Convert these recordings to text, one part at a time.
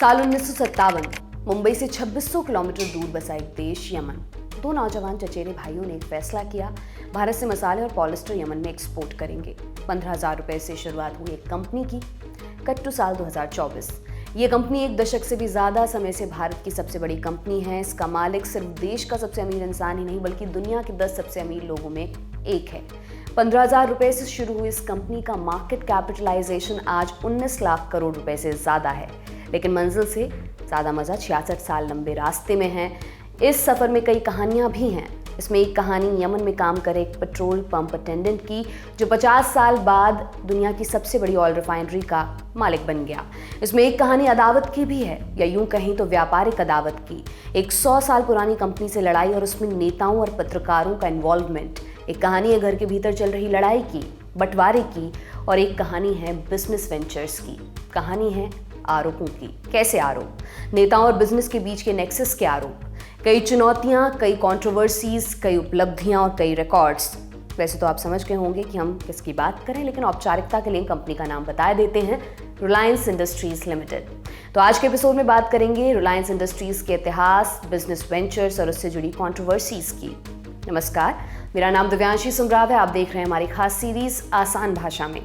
साल 1957 मुंबई से 2600 किलोमीटर दूर बसा एक देश यमन। दो नौजवान चचेरे भाइयों ने एक फैसला किया, भारत से मसाले और पॉलिस्टर यमन में एक्सपोर्ट करेंगे। 15,000 रुपए से शुरुआत हुई एक कंपनी की। कट टू साल 2024। ये कंपनी एक दशक से भी ज्यादा समय से भारत की सबसे बड़ी कंपनी है। इसका मालिक सिर्फ देश का सबसे अमीर इंसान ही नहीं बल्कि दुनिया के 10 सबसे अमीर लोगों में एक है। 15,000 रुपए से शुरू हुई इस कंपनी का मार्केट कैपिटलाइजेशन आज 19 लाख करोड़ रुपए से ज्यादा है। लेकिन मंजिल से ज्यादा मजा 66 साल लंबे रास्ते में है। इस सफर में कई कहानियां भी हैं। इसमें एक कहानी यमन में काम करे एक पेट्रोल पंप अटेंडेंट की, जो 50 साल बाद दुनिया की सबसे बड़ी ऑयल रिफाइनरी का मालिक बन गया। इसमें एक कहानी अदावत की भी है, या यूं कहें तो व्यापारिक अदावत की। एक 100 साल पुरानी कंपनी से लड़ाई और उसमें नेताओं और पत्रकारों का इन्वॉल्वमेंट। एक कहानी है घर के भीतर चल रही लड़ाई की, बंटवारे की, और एक कहानी है बिजनेस वेंचर्स की। कहानी है आरोपों की। कैसे आरोप? नेताओं और बिजनेस के बीच के नेक्सस के आरोप। कई चुनौतियां, कई कंट्रोवर्सीज, कई उपलब्धियां और कई रिकॉर्ड्स। वैसे तो आप समझ गए होंगे कि हम किसकी बात करें, लेकिन औपचारिकता के लिए कंपनी का नाम बता देते हैं, रिलायंस इंडस्ट्रीज लिमिटेड। तो आज के एपिसोड में बात करेंगे रिलायंस इंडस्ट्रीज के इतिहास, बिजनेस वेंचर्स और उससे जुड़ी कंट्रोवर्सीज की। नमस्कार, मेरा नाम दिव्यांशी सुमराव है। आप देख रहे हैं हमारी खास सीरीज आसान भाषा में।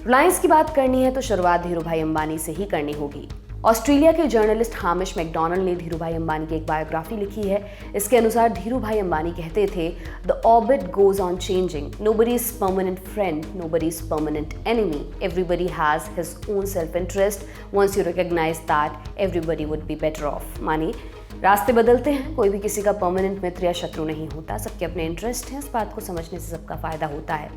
रिलायंस की बात करनी है तो शुरुआत धीरूभाई अंबानी से ही करनी होगी। ऑस्ट्रेलिया के जर्नलिस्ट हामिश मैकडोनल्ड ने धीरूभाई अंबानी की एक बायोग्राफी लिखी है। इसके अनुसार धीरूभाई अंबानी कहते थे, the orbit goes on changing, nobody is permanent friend, nobody is permanent enemy, everybody has his own self interest, once you recognise that everybody would be better off. माने रास्ते बदलते हैं, कोई भी किसी का परमानेंट मित्र या शत्रु नहीं होता, सबके अपने इंटरेस्ट हैं। इस बात को समझने से सबका फायदा होता है।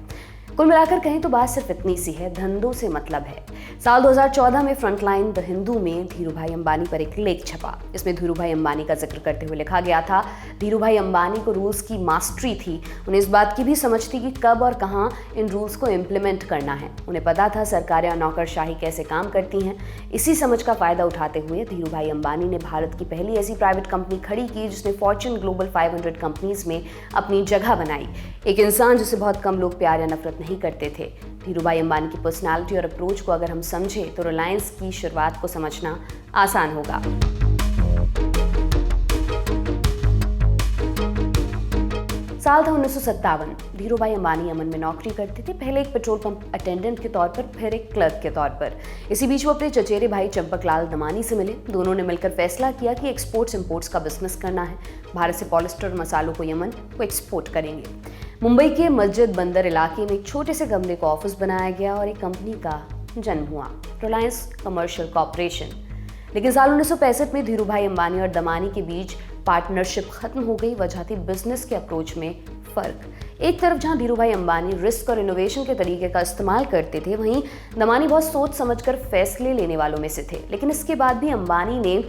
कुल मिलाकर कहें तो बात सिर्फ इतनी सी है, धंधों से मतलब है। साल 2014 में फ्रंटलाइन द हिंदू में धीरूभाई अंबानी पर एक लेख छपा। इसमें धीरूभाई अंबानी का जिक्र करते हुए लिखा गया था, धीरूभाई अंबानी को रूल्स की मास्टरी थी। उन्हें इस बात की भी समझ थी कि कब और कहां इन रूल्स को इम्प्लीमेंट करना है। उन्हें पता था सरकारें और नौकरशाही कैसे काम करती हैं। इसी समझ का फायदा उठाते हुए धीरूभाई अंबानी ने भारत की पहली ऐसी प्राइवेट कंपनी खड़ी की जिसने फॉर्च्यून ग्लोबल 500 कंपनीज में अपनी जगह बनाई। एक इंसान जिसे बहुत कम लोग प्यार या नफरत नहीं करते थे। धीरूभाई अंबानी की पर्सनालिटी और अप्रोच को अगर हम समझें तो रिलायंस की शुरुआत को समझना आसान होगा। साल था 1957। धीरूभाई अंबानी यमन में नौकरी करते थे, पहले एक पेट्रोल पंप अटेंडेंट के तौर पर, फिर एक क्लर्क के तौर पर। इसी बीच वो अपने चचेरे भाई चंपकलाल दमानी से मिले। दोनों ने मिलकर फैसला किया कि एक्सपोर्ट्स इंपोर्ट्स का बिजनेस करना है। भारत से पॉलिस्टर और मसालों को यमन को एक्सपोर्ट करेंगे। मुंबई के मस्जिद बंदर इलाके में एक छोटे से कमरे को ऑफिस बनाया गया और एक कंपनी का जन्म हुआ, रिलायंस कमर्शियल कॉर्पोरेशन। लेकिन साल 1965 में धीरूभाई अंबानी और दमानी के बीच पार्टनरशिप खत्म हो गई। वजह थी बिजनेस के अप्रोच में फर्क। एक तरफ जहां धीरूभाई अंबानी रिस्क और इनोवेशन के तरीके का इस्तेमाल करते थे, वहीं दमानी बहुत सोच समझकर फैसले लेने वालों में से थे। लेकिन इसके बाद भी अंबानी ने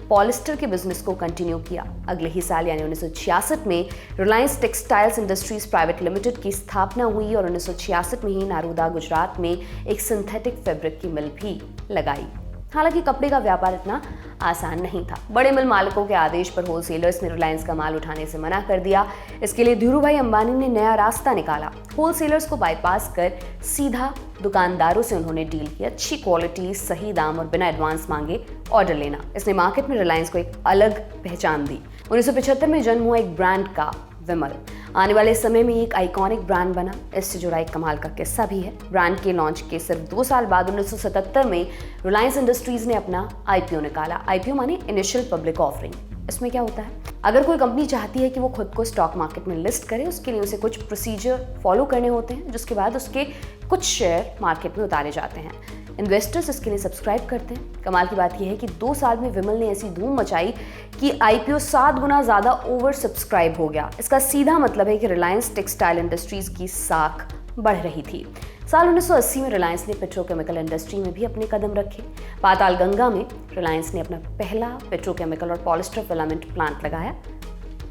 पॉलिस्टर के बिजनेस को कंटिन्यू किया। अगले ही साल यानी 1966 में Reliance textiles industries private limited की स्थापना हुई और 1966 में ही नारोदा गुजरात में एक सिंथेटिक फैब्रिक की मिल भी लगाई। हालांकि कपड़े का व्यापार इतना आसान नहीं था। बड़े मिल मालिकों के आदेश पर होलसेलर्स ने रिलायंस का माल उठाने से मना कर दिया। इसके लिए धीरूभाई अंबानी ने नया रास्ता निकाला। होलसेलर्स को बाईपास कर सीधा दुकानदारों से उन्होंने डील की। अच्छी क्वालिटी, सही दाम और बिना एडवांस मांगे ऑर्डर लेना। इसने मार्केट में रिलायंस को एक अलग पहचान दी। 1975 में जन्म हुआ एक ब्रांड का विमल आने वाले समय में एक आइकॉनिक ब्रांड बना। इससे जुड़ा एक कमाल का किस्सा भी है। ब्रांड के लॉन्च के सिर्फ 2 साल बाद 1977 में रिलायंस इंडस्ट्रीज ने अपना आईपीओ निकाला। आईपीओ माने इनिशियल पब्लिक ऑफरिंग। इसमें क्या होता है, अगर कोई कंपनी चाहती है कि वो खुद को स्टॉक मार्केट में लिस्ट करे, उसके लिए उसे कुछ प्रोसीजर फॉलो करने होते हैं, जिसके बाद उसके कुछ शेयर मार्केट में उतारे जाते हैं। इन्वेस्टर्स इसके लिए सब्सक्राइब करते हैं। कमाल की बात यह है कि 2 साल में विमल ने ऐसी धूम मचाई कि आईपीओ 7 गुना ज्यादा ओवर सब्सक्राइब हो गया। इसका सीधा मतलब है कि रिलायंस टेक्सटाइल इंडस्ट्रीज की साख बढ़ रही थी। साल 1980 में रिलायंस ने पेट्रोकेमिकल इंडस्ट्री में भी अपने कदम रखे। पाताल गंगा में रिलायंस ने अपना पहला पेट्रोकेमिकल और पॉलिस्टर फिलामेंट प्लांट लगाया।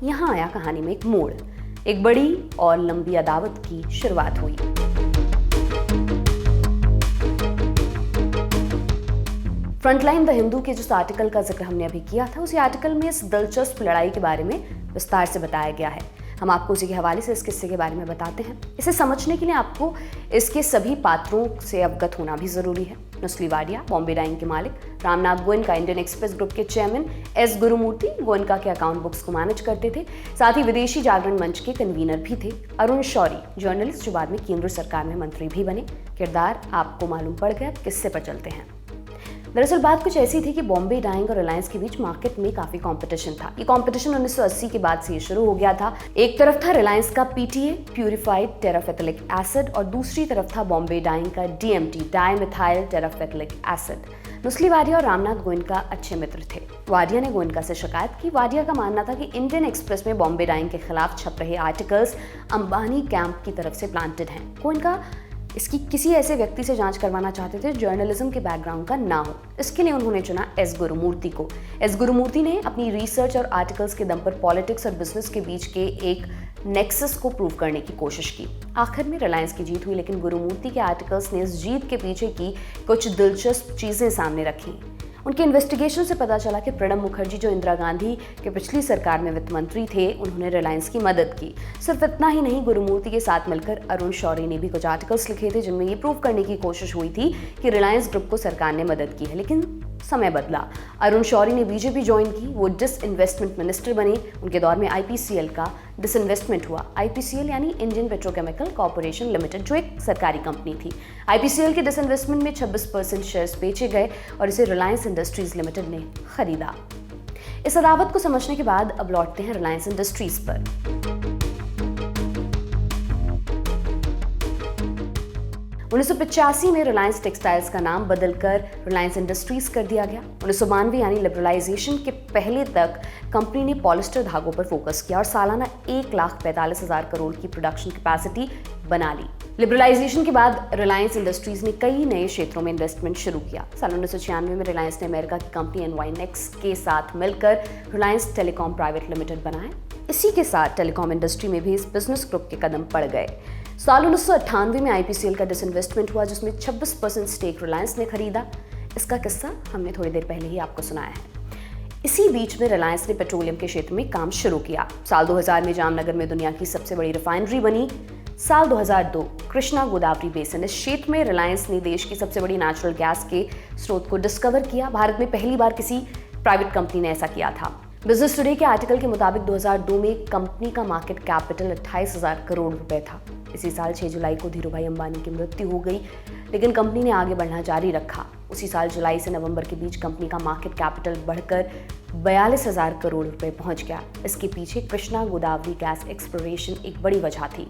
यहाँ आया कहानी में एक मोड़। एक बड़ी और लंबी अदावत की शुरुआत हुई। फ्रंटलाइन द हिंदू के जिस आर्टिकल का जिक्र हमने अभी किया था, उसी आर्टिकल में इस दिलचस्प लड़ाई के बारे में विस्तार से बताया गया है। हम आपको उसी के हवाले से इस किस्से के बारे में बताते हैं। इसे समझने के लिए आपको इसके सभी पात्रों से अवगत होना भी जरूरी है। नुस्ली वाडिया बॉम्बे डाइंग के मालिक, Ramnath Goenka Indian express group के चेयरमैन, एस गुरुमूर्ति गोयनका के अकाउंट बुक्स को मैनेज करते थे। साथ ही विदेशी जागरण मंच के कन्वीनर भी थे। अरुण शौरी जर्नलिस्ट जो बाद में केंद्र सरकार में मंत्री भी बने। किरदार आपको मालूम पड़ गया, किस्से पर चलते हैं। दरअसल बात कुछ ऐसी थी कि बॉम्बे डाइंग और रिलायंस के बीच मार्केट में काफी कंपटीशन था। ये कंपटीशन 1980 के बाद से ही शुरू हो गया था। एक तरफ था रिलायंस का पीटीए प्यूरिफाइड टेराफेथिलिक एसिड और दूसरी तरफ था बॉम्बे डाइंग का DMT dimethyl terephthalic acid. Nusli Wadia और रामनाथ गोयनका अच्छे मित्र थे। वाडिया ने गोयनका से शिकायत की। वाडिया का मानना था कि इंडियन एक्सप्रेस में बॉम्बे डाइंग के खिलाफ छप रहे आर्टिकल्स अंबानी कैंप की तरफ से प्लांटेड हैं। गोयनका इसकी किसी ऐसे व्यक्ति से जांच करवाना चाहते थे जर्नलिज्म के बैकग्राउंड का ना हो। इसके लिए उन्होंने चुना एस गुरुमूर्ति को। एस गुरुमूर्ति ने अपनी रिसर्च और आर्टिकल्स के दम पर पॉलिटिक्स और बिजनेस के बीच के एक नेक्सस को प्रूव करने की कोशिश की। आखिर में रिलायंस की जीत हुई, लेकिन गुरुमूर्ति के आर्टिकल्स ने इस जीत के पीछे की कुछ दिलचस्प चीजें सामने रखी। उनके इन्वेस्टिगेशन से पता चला कि प्रणब मुखर्जी जो इंदिरा गांधी के पिछली सरकार में वित्त मंत्री थे, उन्होंने रिलायंस की मदद की। सिर्फ इतना ही नहीं, गुरुमूर्ति के साथ मिलकर अरुण शौरी ने भी कुछ आर्टिकल्स लिखे थे जिनमें ये प्रूव करने की कोशिश हुई थी कि रिलायंस ग्रुप को सरकार ने मदद की है। लेकिन समय बदला। अरुण शौरी ने बीजेपी ज्वाइन की, वो डिसइन्वेस्टमेंट मिनिस्टर बने। उनके दौर में आईपीसीएल का डिसइन्वेस्टमेंट हुआ। आईपीसीएल यानी इंडियन पेट्रोकेमिकल कॉर्पोरेशन लिमिटेड, जो एक सरकारी कंपनी थी। आईपीसीएल के डिसइन्वेस्टमेंट में 26% शेयर्स बेचे गए और इसे रिलायंस इंडस्ट्रीज लिमिटेड ने खरीदा। इस अदावत को समझने के बाद अब लौटते हैं रिलायंस इंडस्ट्रीज पर। 1985 में रिलायंस टेक्सटाइल्स का नाम बदलकर रिलायंस इंडस्ट्रीज कर दिया गया। 1992 यानी लिबरलाइजेशन के पहले तक कंपनी ने पॉलिस्टर धागों पर फोकस किया और सालाना 1,45,000 करोड़ की प्रोडक्शन कैपेसिटी बना ली। लिबरलाइजेशन के बाद रिलायंस इंडस्ट्रीज ने कई नए क्षेत्रों में इन्वेस्टमेंट शुरू किया। साल 1996 में रिलायंस ने अमेरिका की कंपनी एनवाइनेक्स के साथ मिलकर रिलायंस टेलीकॉम प्राइवेट लिमिटेड बनाया। इसी के साथ टेलीकॉम इंडस्ट्री में भी इस बिजनेस ग्रुप के कदम पड़ गए। साल 1998 में आईपीसीएल का डिसइन्वेस्टमेंट हुआ, जिसमें 26% स्टेक रिलायंस ने खरीदा। इसका किस्सा हमने थोड़ी देर पहले ही आपको सुनाया है। इसी बीच में रिलायंस ने पेट्रोलियम के क्षेत्र में काम शुरू किया। साल 2000 में जामनगर में दुनिया की सबसे बड़ी रिफाइनरी बनी। साल 2002 कृष्णा गोदावरी बेसिन, इस क्षेत्र में रिलायंस ने देश की सबसे बड़ी नेचुरल गैस के स्रोत को डिस्कवर किया। भारत में पहली बार किसी प्राइवेट कंपनी ने ऐसा किया था। बिजनेस टुडे के आर्टिकल के मुताबिक 2002 में कंपनी का मार्केट कैपिटल 28,000 करोड़ रुपए था। इसी साल 6 जुलाई को धीरूभाई अंबानी की मृत्यु हो गई, लेकिन कंपनी ने आगे बढ़ना जारी रखा। उसी साल जुलाई से नवंबर के बीच कंपनी का मार्केट कैपिटल बढ़कर 42,000 करोड़ रुपए पहुंच गया। इसके पीछे कृष्णा गोदावरी गैस एक्सप्लोरेशन एक बड़ी वजह थी।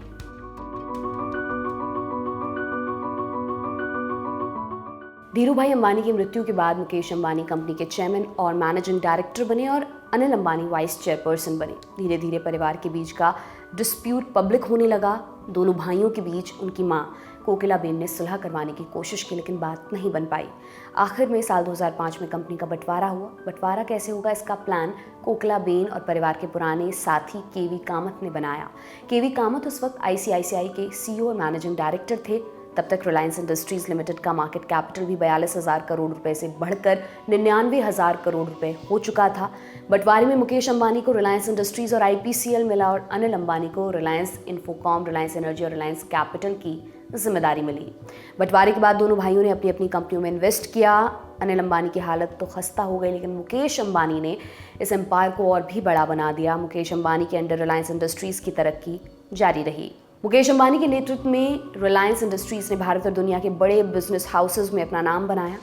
धीरूभाई अंबानी की मृत्यु के बाद मुकेश अंबानी कंपनी के चेयरमैन और मैनेजिंग डायरेक्टर बने और अनिल अंबानी वाइस चेयरपर्सन बने। धीरे धीरे परिवार के बीच का डिस्प्यूट पब्लिक होने लगा। दोनों भाइयों के बीच उनकी मां कोकिलाबेन ने सुलह करवाने की कोशिश की, लेकिन बात नहीं बन पाई। आखिर में साल 2005 में कंपनी का बंटवारा हुआ। बंटवारा कैसे होगा, इसका प्लान कोकिलाबेन और परिवार के पुराने साथी केवी कामत ने बनाया। केवी कामत उस वक्त आईसीआईसीआई के सीईओ और मैनेजिंग डायरेक्टर थे। तब तक रिलायंस इंडस्ट्रीज लिमिटेड का मार्केट कैपिटल भी 42,000 करोड़ रुपए से बढ़कर 99,000 करोड़ रुपए हो चुका था। बंटवारे में मुकेश अंबानी को रिलायंस इंडस्ट्रीज और आईपीसीएल मिला और अनिल अंबानी को रिलायंस इन्फोकॉम, रिलायंस एनर्जी और रिलायंस कैपिटल की जिम्मेदारी मिली। बंटवारे के बाद दोनों भाइयों ने अपनी अपनी कंपनियों में इन्वेस्ट किया। अनिल अंबानी की हालत तो खस्ता हो गई, लेकिन मुकेश अंबानी ने इस एम्पायर को और भी बड़ा बना दिया। मुकेश अंबानी के अंडर रिलायंस इंडस्ट्रीज की तरक्की जारी रही। मुकेश अंबानी के नेतृत्व में रिलायंस इंडस्ट्रीज ने भारत और दुनिया के बड़े बिजनेस हाउसेज में अपना नाम बनाया।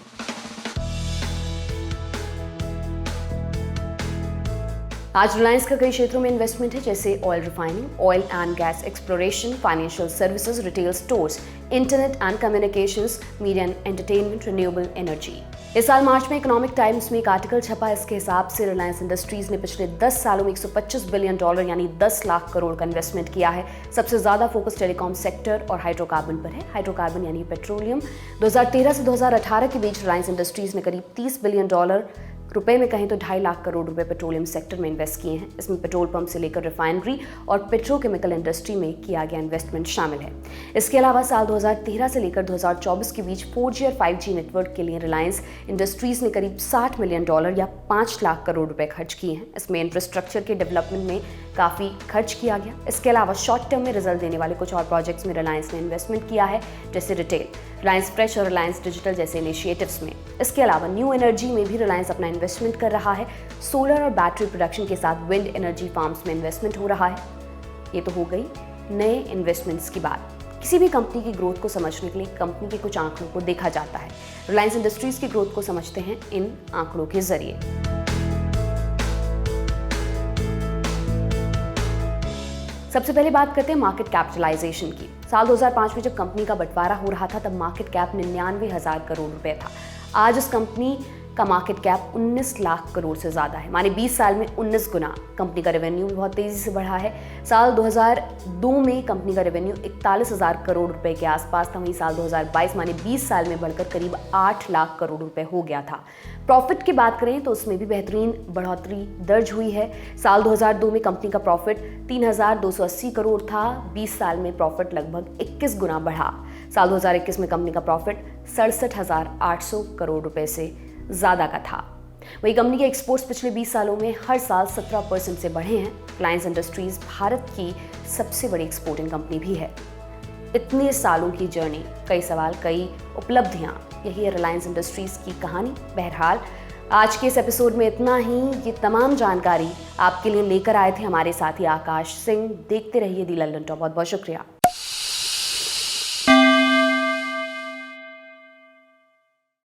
आज रिलायंस का कई क्षेत्रों में इन्वेस्टमेंट है, जैसे oil refining, oil and gas exploration, financial services, retail stores, internet and communications, media and entertainment, renewable energy. इस साल मार्च में इकोनॉमिक टाइम्स में एक आर्टिकल छपा। इसके हिसाब से रिलायंस इंडस्ट्रीज ने पिछले 10 सालों में $125 बिलियन यानी 10 लाख करोड़ का इन्वेस्टमेंट किया है। सबसे ज्यादा फोकस टेलीकॉम सेक्टर और हाइड्रोकार्बन पर है। हाइड्रोकार्बन यानी पेट्रोलियम। 2013 से 2018 के बीच रिलायंस इंडस्ट्रीज ने करीब $30 बिलियन रुपए में कहें तो 2.5 लाख करोड़ रुपए पेट्रोलियम सेक्टर में इन्वेस्ट किए हैं। इसमें पेट्रोल पंप से लेकर रिफाइनरी और पेट्रोकेमिकल इंडस्ट्री में किया गया इन्वेस्टमेंट शामिल है। इसके अलावा साल 2013 से लेकर 2024 के बीच 4G और 5G नेटवर्क के लिए रिलायंस इंडस्ट्रीज ने करीब $60 मिलियन या 5 लाख करोड़ रुपए खर्च किए हैं। इसमें इंफ्रास्ट्रक्चर के डेवलपमेंट में काफ़ी खर्च किया गया। इसके अलावा शॉर्ट टर्म में रिजल्ट देने वाले कुछ और प्रोजेक्ट्स में रिलायंस ने इन्वेस्टमेंट किया है, जैसे रिटेल, रिलायंस फ्रेश और रिलायंस डिजिटल जैसे इनिशिएटिव्स में। इसके अलावा न्यू एनर्जी में भी रिलायंस अपना इन्वेस्टमेंट कर रहा है। सोलर और बैटरी प्रोडक्शन के साथ विंड एनर्जी फार्म्स में इन्वेस्टमेंट हो रहा है। ये तो हो गई नए इन्वेस्टमेंट्स की बात। किसी भी कंपनी की ग्रोथ को समझने के लिए कंपनी के कुछ आंकड़ों को देखा जाता है। रिलायंस इंडस्ट्रीज की ग्रोथ को समझते हैं इन आंकड़ों के जरिए। सबसे पहले बात करते हैं मार्केट कैपिटलाइजेशन की। साल 2005 में जब कंपनी का बंटवारा हो रहा था तब मार्केट कैप 99,000 करोड़ रुपए था। आज इस कंपनी का मार्केट कैप 19 लाख करोड़ से ज़्यादा है, माने 20 साल में 19 गुना। कंपनी का रेवेन्यू भी बहुत तेज़ी से बढ़ा है। साल 2002 में कंपनी का रेवेन्यू 41,000 करोड़ रुपए के आसपास था, वहीं साल 2022 माने 20 साल में बढ़कर करीब 8 लाख करोड़ रुपए हो गया था। प्रॉफिट की बात करें तो उसमें भी बेहतरीन बढ़ोतरी दर्ज हुई है। साल 2002 में कंपनी का प्रॉफिट 3,280 करोड़ था, 20 साल में प्रॉफिट लगभग 21 गुना बढ़ा। साल 2021 में कंपनी का प्रॉफिट 67,800 करोड़ रुपए से ज़्यादा का था। वही कंपनी के एक्सपोर्ट्स पिछले 20 सालों में हर साल 17% से बढ़े हैं। रिलायंस इंडस्ट्रीज भारत की सबसे बड़ी एक्सपोर्टिंग कंपनी भी है। इतने सालों की जर्नी, कई सवाल, कई उपलब्धियां, यही है रिलायंस इंडस्ट्रीज की कहानी। बहरहाल आज के इस एपिसोड में इतना ही। ये तमाम जानकारी आपके लिए लेकर आए थे हमारे साथी आकाश सिंह। देखते रहिए दी लल्लन टॉप। बहुत बहुत शुक्रिया।